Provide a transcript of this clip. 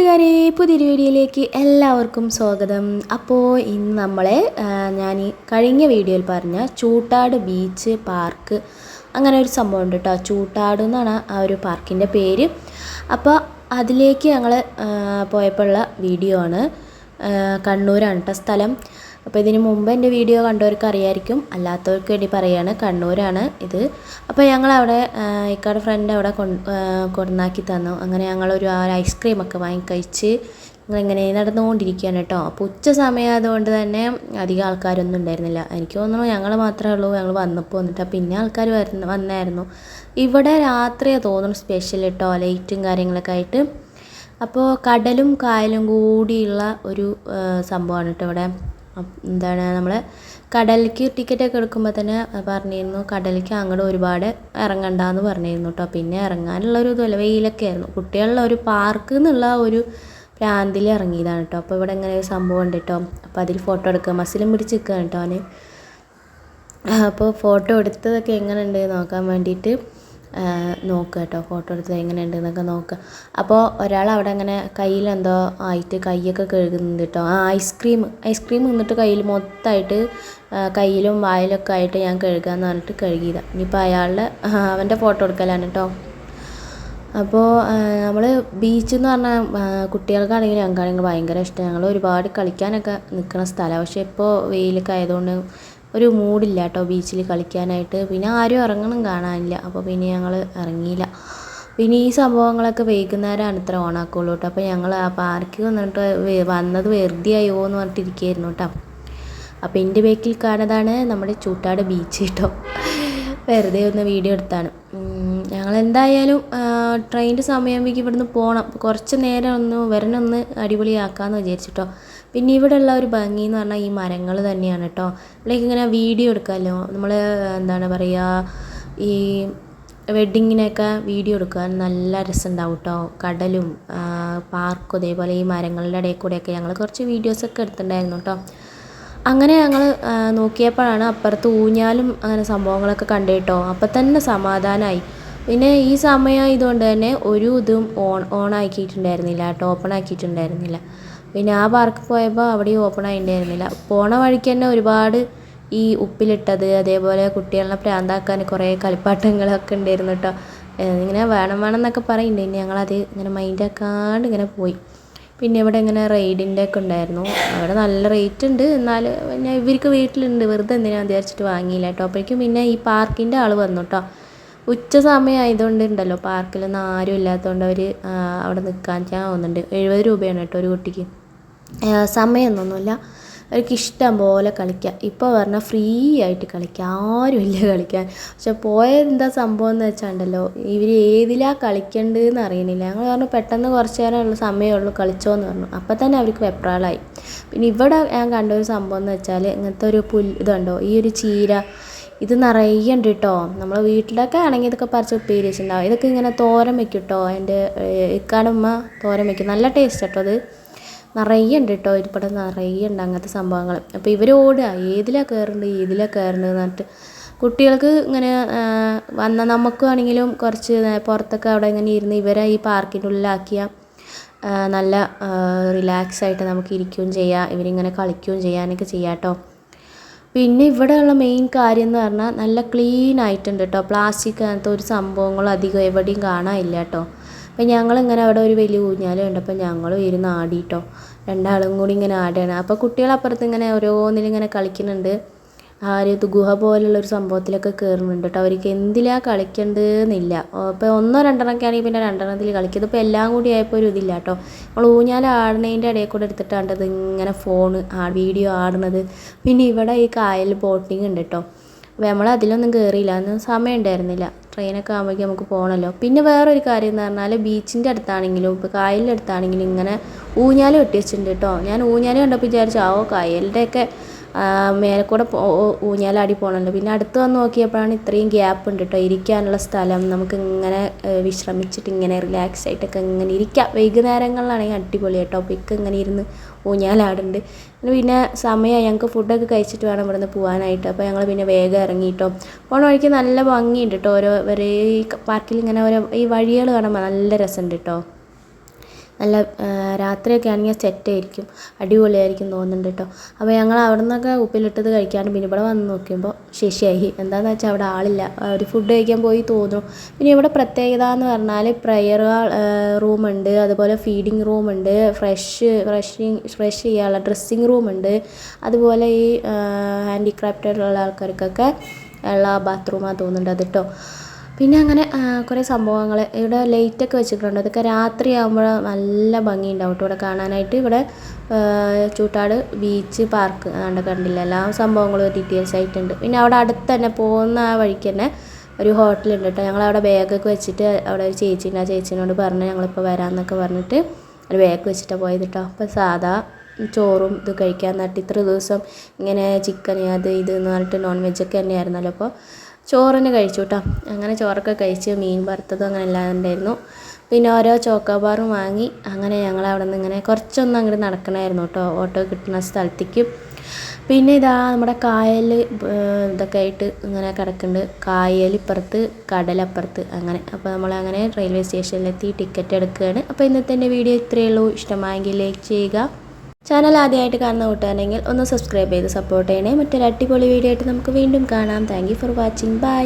കൂട്ടുകാരെ പുതിയൊരു വീഡിയോയിലേക്ക് എല്ലാവർക്കും സ്വാഗതം. അപ്പോൾ ഇന്ന് നമ്മളെ ഞാൻ കഴിഞ്ഞ വീഡിയോയിൽ പറഞ്ഞ ചൂട്ടാട് ബീച്ച് പാർക്ക് അങ്ങനെ ഒരു സംഭവം ഉണ്ട് കേട്ടോ. ചൂട്ടാട് എന്നാണ് ആ ഒരു പാർക്കിൻ്റെ പേര്. അപ്പോൾ അതിലേക്ക് ഞങ്ങൾ പോയപ്പോഴുള്ള വീഡിയോ ആണ്. കണ്ണൂരാണ് കേട്ടോ സ്ഥലം. അപ്പോൾ ഇതിന് മുമ്പ് എൻ്റെ വീഡിയോ കണ്ടവർക്ക് അറിയായിരിക്കും, അല്ലാത്തവർക്ക് വേണ്ടി പറയുകയാണ്. കണ്ണൂരാണ് ഇത്. അപ്പോൾ ഞങ്ങളവിടെ ഇക്കാടെ ഫ്രണ്ട് അവിടെ കൊണ്ടുവന്നാക്കി തന്നു. അങ്ങനെ ഞങ്ങളൊരു ഐസ്ക്രീമൊക്കെ വാങ്ങി കഴിച്ച് ഞങ്ങളിങ്ങനെ നടന്നുകൊണ്ടിരിക്കുകയാണ് കേട്ടോ. അപ്പോൾ ഉച്ച സമയമായതുകൊണ്ട് തന്നെ അധികം ആൾക്കാരൊന്നും ഉണ്ടായിരുന്നില്ല. എനിക്ക് തോന്നുന്നു ഞങ്ങൾ മാത്രമേ ഉള്ളൂ ഞങ്ങൾ വന്നപ്പോൾ വന്നിട്ട്. പിന്നെ ആൾക്കാർ വന്നായിരുന്നു. ഇവിടെ രാത്രിയാണ് തോന്നുന്നു സ്പെഷ്യൽ കേട്ടോ, ലൈറ്റും കാര്യങ്ങളൊക്കെ ആയിട്ട്. അപ്പോൾ കടലും കായലും കൂടിയുള്ള ഒരു സംഭവമാണ് കേട്ടോ ഇവിടെ. എന്താണ് നമ്മൾ കടലിലേക്ക് ടിക്കറ്റൊക്കെ എടുക്കുമ്പോൾ തന്നെ പറഞ്ഞിരുന്നു കടലിലേക്ക് അങ്ങോട്ട് ഒരുപാട് ഇറങ്ങണ്ടെന്ന് പറഞ്ഞിരുന്നു കേട്ടോ. പിന്നെ ഇറങ്ങാനുള്ളൊരു ഇതുമല്ല, വെയിലൊക്കെ ആയിരുന്നു. കുട്ടികളുടെ ഒരു പാർക്ക് എന്നുള്ള ഒരു പ്രാന്തിൽ ഇറങ്ങിയതാണ് കേട്ടോ. അപ്പോൾ ഇവിടെ ഇങ്ങനെ ഒരു സംഭവം ഉണ്ട് കേട്ടോ. അപ്പോൾ അതിൽ ഫോട്ടോ എടുക്കുക, മസിലും പിടിച്ച് നിൽക്കുകയാണ് കേട്ടോ അവന്. അപ്പോൾ ഫോട്ടോ എടുത്തതൊക്കെ എങ്ങനെ ഉണ്ട് നോക്കാൻ വേണ്ടിയിട്ട് നോക്കുക കേട്ടോ. ഫോട്ടോ എടുത്തത് എങ്ങനെയുണ്ട് എന്നൊക്കെ നോക്കുക. അപ്പോൾ ഒരാൾ അവിടെ അങ്ങനെ കയ്യിലെന്തോ ആയിട്ട് കൈയൊക്കെ കഴുകുന്നുണ്ട് കേട്ടോ. ഐസ്ക്രീം നിന്നിട്ട് കയ്യിൽ മൊത്തമായിട്ട് കയ്യിലും വായിലൊക്കെ ആയിട്ട് ഞാൻ കഴുകാമെന്ന് പറഞ്ഞിട്ട് കഴുകിയതാണ്. ഇനിയിപ്പോൾ അവൻ്റെ ഫോട്ടോ എടുക്കലാണ് കേട്ടോ. അപ്പോൾ നമ്മൾ ബീച്ച് എന്ന് പറഞ്ഞാൽ കുട്ടികൾക്കാണെങ്കിലും ഞങ്ങൾക്കാണെങ്കിലും ഭയങ്കര ഇഷ്ടം. ഞങ്ങൾ ഒരുപാട് കളിക്കാനൊക്കെ നിൽക്കുന്ന സ്ഥലമാണ്. പക്ഷേ ഇപ്പോൾ വെയിലൊക്കെ ആയതുകൊണ്ട് ഒരു മൂഡില്ല കേട്ടോ ബീച്ചിൽ കളിക്കാനായിട്ട്. പിന്നെ ആരും ഇറങ്ങണം കാണാനില്ല. അപ്പോൾ പിന്നെ ഞങ്ങൾ ഇറങ്ങിയില്ല. പിന്നെ ഈ സംഭവങ്ങളൊക്കെ വൈകുന്നേരമാണ് ഇത്ര ഓണാക്കുള്ളൂ കേട്ടോ. അപ്പോൾ ഞങ്ങൾ ആ പാർക്കിൽ വന്നിട്ട് വന്നത് വെറുതെ ആയോ എന്ന് പറഞ്ഞിട്ടിരിക്കുകയായിരുന്നു കേട്ടോ. അപ്പോൾ എൻ്റെ ബേക്കിൽ കാണുന്നതാണ് നമ്മുടെ ചൂട്ടാട് ബീച്ച് കേട്ടോ. വെറുതെ ഒന്ന് വീഡിയോ എടുത്താണ്. ഞങ്ങളെന്തായാലും ട്രെയിനിൻ്റെ സമയമാകുമ്പോഴേക്കും ഇവിടുന്ന് പോകണം. കുറച്ച് നേരം വരണൊന്ന് അടിപൊളിയാക്കാമെന്ന് വിചാരിച്ചിട്ടോ. പിന്നെ ഇവിടെയുള്ള ഒരു ഭംഗി എന്ന് പറഞ്ഞാൽ ഈ മരങ്ങൾ തന്നെയാണ് കേട്ടോ. ഇവിടേക്ക് ഇങ്ങനെ വീഡിയോ എടുക്കാമല്ലോ. നമ്മൾ എന്താണ് പറയുക, ഈ വെഡ്ഡിങ്ങിനൊക്കെ വീഡിയോ എടുക്കാൻ നല്ല രസമുണ്ടാവും കേട്ടോ. കടലും പാർക്കും അതേപോലെ ഈ മരങ്ങളുടെ ഇടയിൽ കൂടെയൊക്കെ ഞങ്ങൾ കുറച്ച് വീഡിയോസൊക്കെ എടുത്തിട്ടുണ്ടായിരുന്നു കേട്ടോ. അങ്ങനെ ഞങ്ങൾ നോക്കിയപ്പോഴാണ് അപ്പുറത്ത് ഊഞ്ഞാലും അങ്ങനെ സംഭവങ്ങളൊക്കെ കണ്ടു കേട്ടോ. അപ്പം തന്നെ സമാധാനമായി. പിന്നെ ഈ സമയമായതുകൊണ്ട് തന്നെ ഒരു ഇതും ഓൺ ആക്കിയിട്ടുണ്ടായിരുന്നില്ല കേട്ടോ, ഓപ്പൺ ആക്കിയിട്ടുണ്ടായിരുന്നില്ല. പിന്നെ ആ പാർക്ക് പോയപ്പോൾ അവിടെ ഓപ്പൺ ആയിട്ടുണ്ടായിരുന്നില്ല. പോണ വഴിക്ക് തന്നെ ഒരുപാട് ഈ ഉപ്പിലിട്ടത് അതേപോലെ കുട്ടികളെ പ്രാന്താക്കാൻ കുറേ കളിപ്പാട്ടങ്ങളൊക്കെ ഉണ്ടായിരുന്നു കേട്ടോ. ഇങ്ങനെ വേണം എന്നൊക്കെ പറയുന്നുണ്ട്. ഇനി ഞങ്ങളത് ഇങ്ങനെ മൈൻഡാക്കാണ്ട് ഇങ്ങനെ പോയി. പിന്നെ ഇവിടെ ഇങ്ങനെ റൈഡിൻ്റെ ഒക്കെ ഉണ്ടായിരുന്നു. അവിടെ നല്ല റേറ്റ് ഉണ്ട്, എന്നാൽ പിന്നെ ഇവർക്ക് വീട്ടിലുണ്ട്, വെറുതെ എന്തിനാന്ന് വിചാരിച്ചിട്ട് വാങ്ങിയില്ല കേട്ടോ. അപ്പോഴേക്കും പിന്നെ ഈ പാർക്കിൻ്റെ ആൾ വന്നു കേട്ടോ. ഉച്ച സമയം ആയതുകൊണ്ട് ഉണ്ടല്ലോ പാർക്കിലൊന്നും ആരും ഇല്ലാത്തതുകൊണ്ട് അവർ അവിടെ നിൽക്കാൻ തോന്നുന്നുണ്ട്. 70 രൂപയാണ് കേട്ടോ ഒരു കുട്ടിക്ക്. സമയമൊന്നുമില്ല, അവർക്ക് ഇഷ്ടം പോലെ കളിക്കാം. ഇപ്പോൾ പറഞ്ഞാൽ ഫ്രീ ആയിട്ട് കളിക്കാം, ആരുമില്ല കളിക്കാൻ. പക്ഷെ എന്താ സംഭവം എന്ന് വെച്ചാണ്ടല്ലോ, ഇവർ ഏതിലാണ് കളിക്കേണ്ടതെന്ന് അറിയണില്ല. ഞങ്ങൾ പറഞ്ഞു പെട്ടെന്ന് കുറച്ച് നേരമുള്ള സമയമുള്ളൂ കളിച്ചോന്ന് പറഞ്ഞു. അപ്പം തന്നെ അവർക്ക് വെപ്രാളായി. പിന്നെ ഇവിടെ ഞാൻ കണ്ടൊരു സംഭവം എന്ന് വെച്ചാൽ ഇങ്ങനത്തെ ഒരു ഇതുണ്ടോ, ഈ ഒരു ചീര ഇത് നിറയെ ഉണ്ട് കേട്ടോ. നമ്മൾ വീട്ടിലൊക്കെ ആണെങ്കിൽ ഇതൊക്കെ പറിച്ച് ഉപ്പേരി വെച്ചിട്ടുണ്ടാവും. ഇതൊക്കെ ഇങ്ങനെ തോരൻ വെക്കും കേട്ടോ. എൻ്റെ ഇക്കാടുമ്മ തോരൻ വെക്കും, നല്ല ടേസ്റ്റ് കേട്ടോ. അത് നിറയെ ഉണ്ട് കേട്ടോ, ഇവിടെ നിറയെ ഉണ്ട് അങ്ങനത്തെ സംഭവങ്ങൾ. അപ്പോൾ ഇവർ ഓടുക, ഏതിലാണ് കയറേണ്ടത് എന്ന് പറഞ്ഞിട്ട്. കുട്ടികൾക്ക് ഇങ്ങനെ നമുക്ക് ആണെങ്കിലും കുറച്ച് പുറത്തൊക്കെ അവിടെ ഇങ്ങനെ ഇരുന്ന് ഇവരെ ഈ പാർക്കിൻ്റെ ഉള്ളിലാക്കിയാൽ നല്ല റിലാക്സ് ആയിട്ട് നമുക്ക് ഇരിക്കുകയും ചെയ്യാം, ഇവരിങ്ങനെ കളിക്കുകയും ചെയ്യാനൊക്കെ ചെയ്യാം കേട്ടോ. പിന്നെ ഇവിടെയുള്ള മെയിൻ കാര്യം എന്ന് പറഞ്ഞാൽ നല്ല ക്ലീൻ ആയിട്ടുണ്ട് കേട്ടോ. പ്ലാസ്റ്റിക് അങ്ങനത്തെ ഒരു സംഭവങ്ങളും അധികം എവിടെയും കാണാനില്ല കേട്ടോ. അപ്പം ഞങ്ങളിങ്ങനെ അവിടെ ഒരു വലിയ ഊഞ്ഞാലും ഉണ്ട്. അപ്പം ഞങ്ങളും ഇരുന്ന് ആടി കേട്ടോ. രണ്ടാളും കൂടി ഇങ്ങനെ ആടുകയാണ്. അപ്പോൾ കുട്ടികളപ്പുറത്ത് ഇങ്ങനെ ഓരോന്നിലിങ്ങനെ കളിക്കുന്നുണ്ട്. ആ ഒരു ഗുഹ പോലുള്ളൊരു സംഭവത്തിലൊക്കെ കയറുന്നുണ്ട് കേട്ടോ. അവർക്ക് എന്തിലാണ് കളിക്കേണ്ടതെന്നില്ല. ഇപ്പോൾ 1-2 ആണെങ്കിൽ പിന്നെ 2 കളിക്കും. ഇതിപ്പോൾ എല്ലാം കൂടി ആയപ്പോൾ ഒരു ഇതില്ല കേട്ടോ. നമ്മൾ ഊഞ്ഞാൽ ആടുന്നതിൻ്റെ ഇടയിൽ കൂടെ എടുത്തിട്ടാണ്ടത് ഇങ്ങനെ വീഡിയോ ആടുന്നത്. പിന്നെ ഇവിടെ ഈ കായൽ ബോട്ടിങ് ഉണ്ട് കേട്ടോ. അപ്പോൾ നമ്മൾ അതിലൊന്നും കയറിയില്ല, അന്ന് സമയം ഉണ്ടായിരുന്നില്ല. ട്രെയിനൊക്കെ ആകുമ്പോഴേക്കും നമുക്ക് പോകണമല്ലോ. പിന്നെ വേറൊരു കാര്യം എന്ന് പറഞ്ഞാൽ ബീച്ചിൻ്റെ അടുത്താണെങ്കിലും ഇപ്പോൾ കായലിൻ്റെ അടുത്താണെങ്കിലും ഇങ്ങനെ ഊഞ്ഞാൽ കെട്ടി വെച്ചിട്ടുണ്ട് കേട്ടോ. ഞാൻ ഊഞ്ഞാൽ കണ്ടപ്പോൾ വിചാരിച്ചു കായലിൻ്റെയൊക്കെ മേലെ കൂടെ ഊഞ്ഞാലാടി പോകണമല്ലോ. പിന്നെ അടുത്ത് വന്ന് നോക്കിയപ്പോഴാണ് ഇത്രയും ഗ്യാപ്പ് ഉണ്ട് കേട്ടോ, ഇരിക്കാനുള്ള സ്ഥലം. നമുക്ക് ഇങ്ങനെ വിശ്രമിച്ചിട്ട് ഇങ്ങനെ റിലാക്സ് ആയിട്ടൊക്കെ ഇങ്ങനെ ഇരിക്കാം. വൈകുന്നേരങ്ങളിലാണെങ്കിൽ അടിപൊളി കേട്ടോ. അപ്പോൾ ഇങ്ങനെ ഇരുന്ന് ഊഞ്ഞാലാടുന്നുണ്ട്. പിന്നെ സമയമായി, ഞങ്ങൾക്ക് ഫുഡൊക്കെ കഴിച്ചിട്ട് വേണം ഇവിടുന്ന് പോകാനായിട്ട്. അപ്പോൾ ഞങ്ങൾ പിന്നെ വേഗം ഇറങ്ങിയിട്ടോ. പോണ വഴിക്ക് നല്ല ഭംഗിയുണ്ട് കേട്ടോ. ഈ പാർക്കിൽ ഇങ്ങനെ ഈ വഴികൾ കാണുമ്പോൾ നല്ല രസമുണ്ട് കേട്ടോ. നല്ല രാത്രിയൊക്കെ ആണെങ്കിൽ സെറ്റായിരിക്കും, അടിപൊളിയായിരിക്കും തോന്നുന്നുണ്ട് കേട്ടോ. അപ്പോൾ ഞങ്ങൾ അവിടെ നിന്നൊക്കെ ഉപ്പിലിട്ടത് കഴിക്കാണ്ട് പിന്നെ ഇവിടെ വന്ന് നോക്കുമ്പോൾ ശശിയായി. എന്താണെന്ന് വെച്ചാൽ അവിടെ ആളില്ല, ഒരു ഫുഡ് കഴിക്കാൻ പോയി തോന്നും. പിന്നെ ഇവിടെ പ്രത്യേകത എന്ന് പറഞ്ഞാൽ പ്രയർ റൂമുണ്ട്, അതുപോലെ ഫീഡിങ് റൂമുണ്ട്, ഫ്രഷ് ചെയ്യാനുള്ള ഡ്രസ്സിങ് റൂമുണ്ട്, അതുപോലെ ഈ ഹാൻഡിക്രാഫ്റ്റുള്ള ആൾക്കാർക്കൊക്കെ ഉള്ള ബാത്റൂമാണ് തോന്നുന്നുണ്ട് അത് കേട്ടോ. പിന്നെ അങ്ങനെ കുറേ സംഭവങ്ങൾ ഇവിടെ ലൈറ്റൊക്കെ വെച്ചിട്ടുണ്ട്. അതൊക്കെ രാത്രിയാകുമ്പോൾ നല്ല ഭംഗിയുണ്ടാവും കേട്ടോ ഇവിടെ കാണാനായിട്ട്. ഇവിടെ ചൂട്ടാട് ബീച്ച് പാർക്ക് അതുകൊണ്ട് കണ്ടില്ല, എല്ലാ സംഭവങ്ങളും ഡീറ്റെയിൽസ് ആയിട്ടുണ്ട്. പിന്നെ അവിടെ അടുത്ത് തന്നെ പോകുന്ന ആ വഴിക്ക് തന്നെ ഒരു ഹോട്ടലുണ്ട് കേട്ടോ. ഞങ്ങളവിടെ ബാഗൊക്കെ വെച്ചിട്ട് അവിടെ ഒരു ചേച്ചീൻ്റെ, ആ ചേച്ചീനോട് പറഞ്ഞ് ഞങ്ങളിപ്പോൾ വരാമെന്നൊക്കെ പറഞ്ഞിട്ട് ഒരു ബാഗ് വെച്ചിട്ടാണ് പോയത് കേട്ടോ. അപ്പോൾ സാധാ ചോറും ഇത് കഴിക്കാൻ നട്ട് ഇത്ര ദിവസം ഇങ്ങനെ ചിക്കൻ അത് ഇത് എന്ന് പറഞ്ഞിട്ട് നോൺ വെജൊക്കെ തന്നെയായിരുന്നല്ലോ. അപ്പോൾ ചോറിന് കഴിച്ചു കേട്ടോ. അങ്ങനെ ചോറൊക്കെ കഴിച്ച് മീൻ വറുത്തതും അങ്ങനെ എല്ലാം ഉണ്ടായിരുന്നു. പിന്നെ ഓരോ ചോക്കോബാറും വാങ്ങി അങ്ങനെ ഞങ്ങൾ അവിടെ നിന്ന് ഇങ്ങനെ കുറച്ചൊന്നും അങ്ങോട്ട് നടക്കണമായിരുന്നു കേട്ടോ ഓട്ടോ കിട്ടുന്ന സ്ഥലത്തേക്ക്. പിന്നെ ഇതാ നമ്മുടെ കായൽ ഇതൊക്കെ ആയിട്ട് ഇങ്ങനെ കിടക്കുന്നുണ്ട്, കായൽ ഇപ്പുറത്ത് കടലപ്പുറത്ത് അങ്ങനെ. അപ്പോൾ നമ്മളങ്ങനെ റെയിൽവേ സ്റ്റേഷനിലെത്തി ടിക്കറ്റ് എടുക്കുകയാണ്. അപ്പോൾ ഇന്നത്തെ എൻ്റെ വീഡിയോ ഇത്രയേ ഉള്ളൂ. ഇഷ്ടമായെങ്കിൽ ലൈക്ക് ചെയ്യുക. ചാനൽ ആദ്യമായിട്ട് കാണുന്ന കൂട്ടുകാരെങ്കിൽ ഒന്ന് സബ്സ്ക്രൈബ് ചെയ്ത് സപ്പോർട്ട് ചെയ്യണേ. മറ്റൊരു അടിപൊളി വീഡിയോ ആയിട്ട് നമുക്ക് വീണ്ടും കാണാം. Thank you for watching. By.